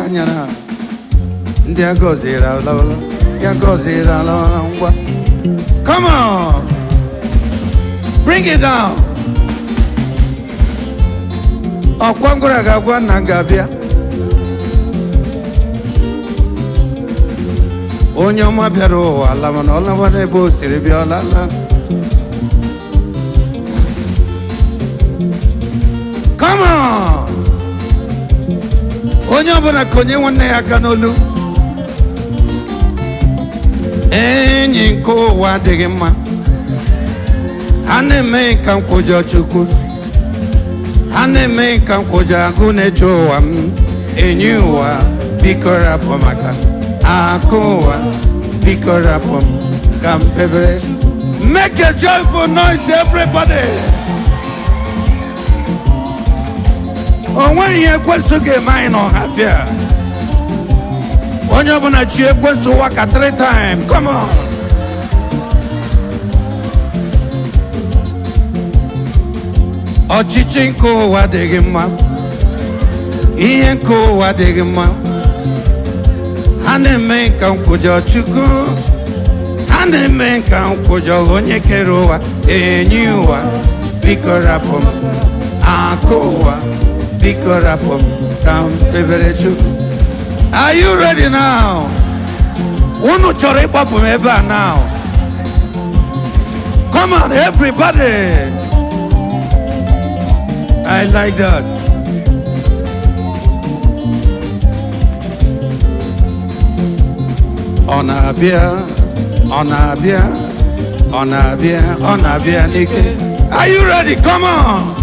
Anyana. There goes it out. There goes it out. Come on. Bring it down. Okwangura gagwa nagabia. Onyoma pero alamana olamane bo siribia lala. Come on. Onyoma na konye wane akanolu. Enyi ko wadigema. Hane me kam koja chuku. Hane me kam koja gune choam. Enyuwa bikora pomaka. Akowa bikora pom kampebre. Make a joyful noise, everybody. Oh, when you question to mine or happier. When you're gonna cheer, question to work at 3 times. Come on. Ochichinko wadegima. Iyenko wadegima. Hane menka kujo chuku. Hane menka kujo onye kerowa. Enyuwa bikorapom. Akowa bikorapom. Kampevere chuku. Are you ready now? Unu chore papu meba now. Come on, everybody. I like that. Onabia, onabia, onabia, onabia, Nike. Are you ready? Come on.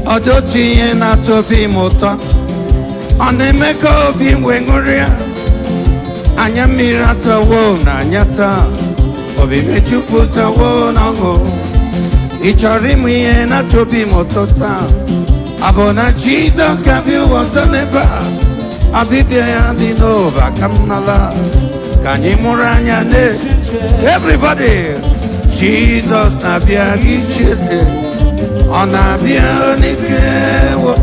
Odoti na topi mota. Onemeko bimwenguria. Anya mirata wo na nyata. Obi mechuputa wo nango. Icharimu ye na topi motota. Abona Jesus gabi wazaneba. Abibia ya dinova kamnala. Kanimura Anyanele. Everybody. Jesus nabia gichese. Onabia nikewo.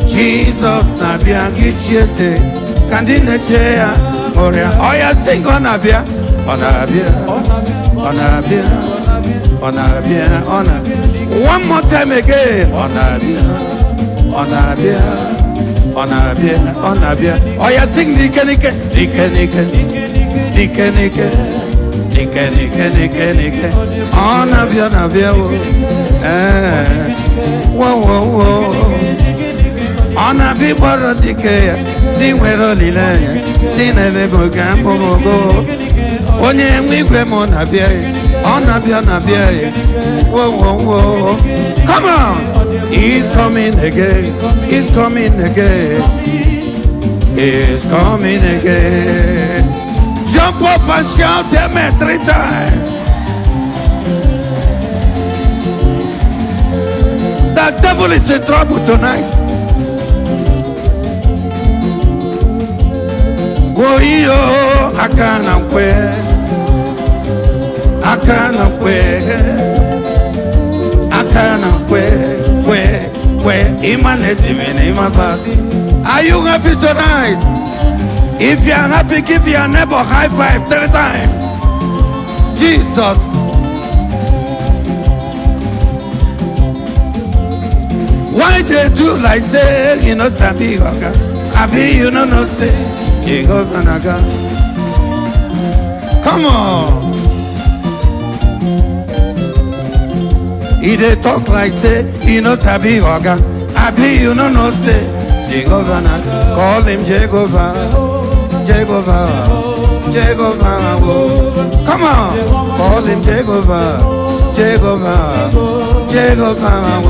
Jesus nabia gichese. Kandine chea. Moria. Oya sing onabia. Onabia. Onabia. Onabia. Onabia. One more time again. Onabia. Onabia. Onabia. Onabia. Oya sing nike nike. Nike nike. Nike nike. Nike nike nike nike. Onabia. Onabia. Whoa whoa whoa. Onabia boro dike. Di wero lile. Di neve bogambo mogo. Onye mwigwe mo nabia. Onabia nabia. Whoa whoa whoa. Come on. He's coming again. He's coming again. He's coming again. Jump up and shout amen 3 times. The devil is in trouble tonight. Woyo akana kwe. Akana kwe. Akana kwe. Are you happy tonight? If you are happy, give your neighbor high five 3 times. Jesus. Why they do like say, you know, Tabi Waga? Abi, you know, not say, Jehovah Naga. Come on. He they talk like say, you know, Tabi Waga. Abi, you know, no say, Jehovah Naga. Call him Jehovah. Jehovah. Jehovah. Come on. Call him Jehovah. Jehovah. Jehovah.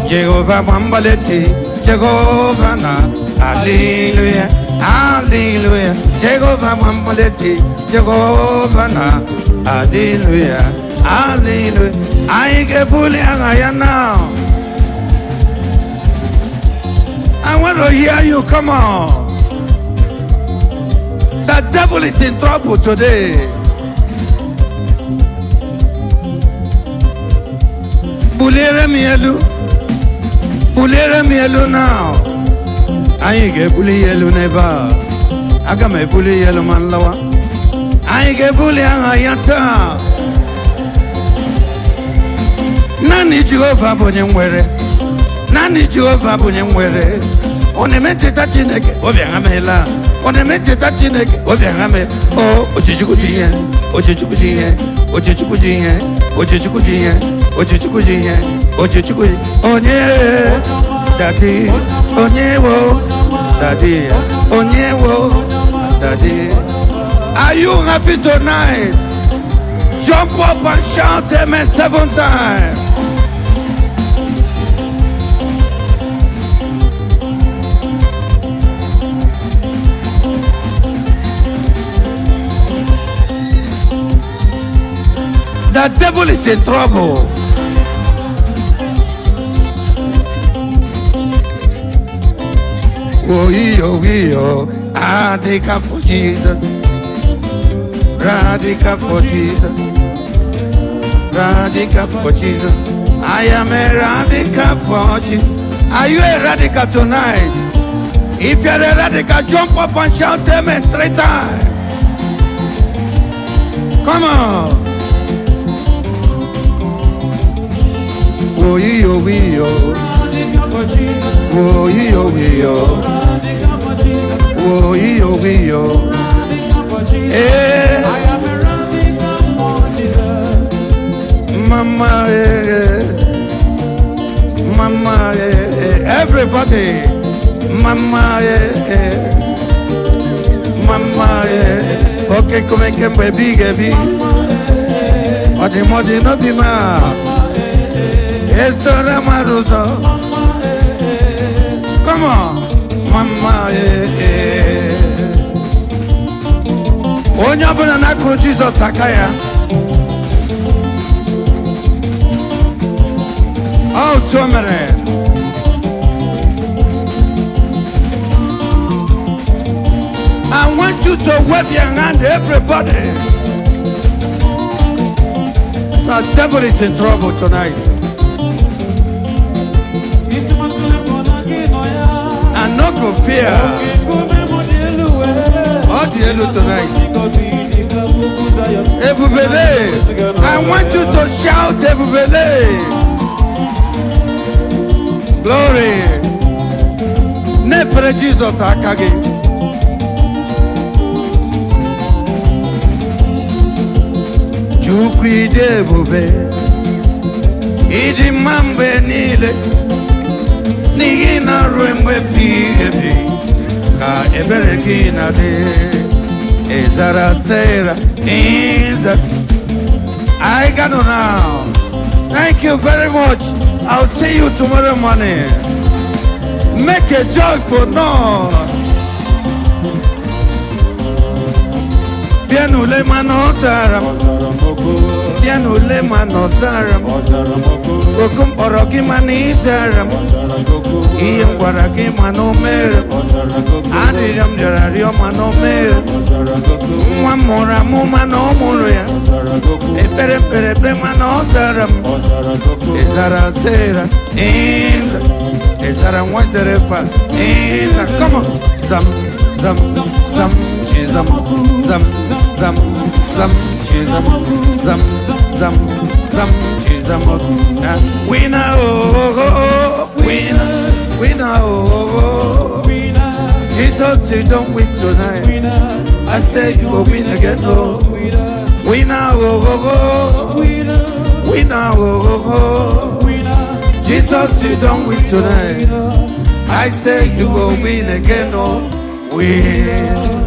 Jehovah Mambaleti, Jehovah na, Hallelujah, Hallelujah, Jehovah Mambaleti, Jehovah na, Hallelujah, Hallelujah. I get bully and now. I want to hear you, come on. The devil is in trouble today. Bulere mielu now. I get bully yellow never. I got my bully yellow man lower. I get bully ayata. Nani Jehovah Bunyamwere. Nani Jehovah Bunyamwere. On a mental touching again, Obiamela. On a mental touching again, Obiame. Oh, Ochichukujian, Ochichukujian, Ochichukujian, Ochichukujian, Ochichukujian, Ochichukujian. Onye, Daddy, Onyewo, Daddy, Onyewo, Daddy. Are you happy tonight? Jump up and shout amen 7 times. The devil is in trouble. Oh, radical for Jesus. Radical for Jesus. Radical for Jesus. I am a radical for Jesus. Are you a radical tonight? If you're a radical, jump up and shout amen 3 times. Come on. Oh, radical for Jesus. Oh, radical for Jesus. Oh, radical for Jesus. I am a radical for Jesus. Mama, Mama, everybody. Mama, Mama, okay, come and come baby, baby. What the mother no be ma. Esora maruso. Come on, Mama, Onya bana na kro Jesus takaya. Oh, Tomere. I want you to wave your hand, everybody. The devil is in trouble tonight. And no go fear. Oh, the hello tonight. Everybody, I want you to shout, everybody. Glory. Never Jesus akagi. Chukwi debube. Idi mambe nile. Nigina rumbe pigebi. Ka eberekina de. Ezara sera. Iza. I got on now. Thank you very much. I'll see you tomorrow morning. Make a joyful noise. Piano le manotaram. Piano le manotaram. Okum oroki manitaram. Iyam waraki manomer. Adiram jarario manomer. Mwamora mumanomuria. Epere pere manotaram. Ezara sera. Ezara mwaterefa. Come on. Zam. Chizam, zam, chizam, zam, chizam. Winner, oh, winner, oh. Jesus, you don't win tonight. I say you will win again, oh. Winner, oh, winner, oh. Jesus, you don't win tonight. I say you will win again, oh. Win.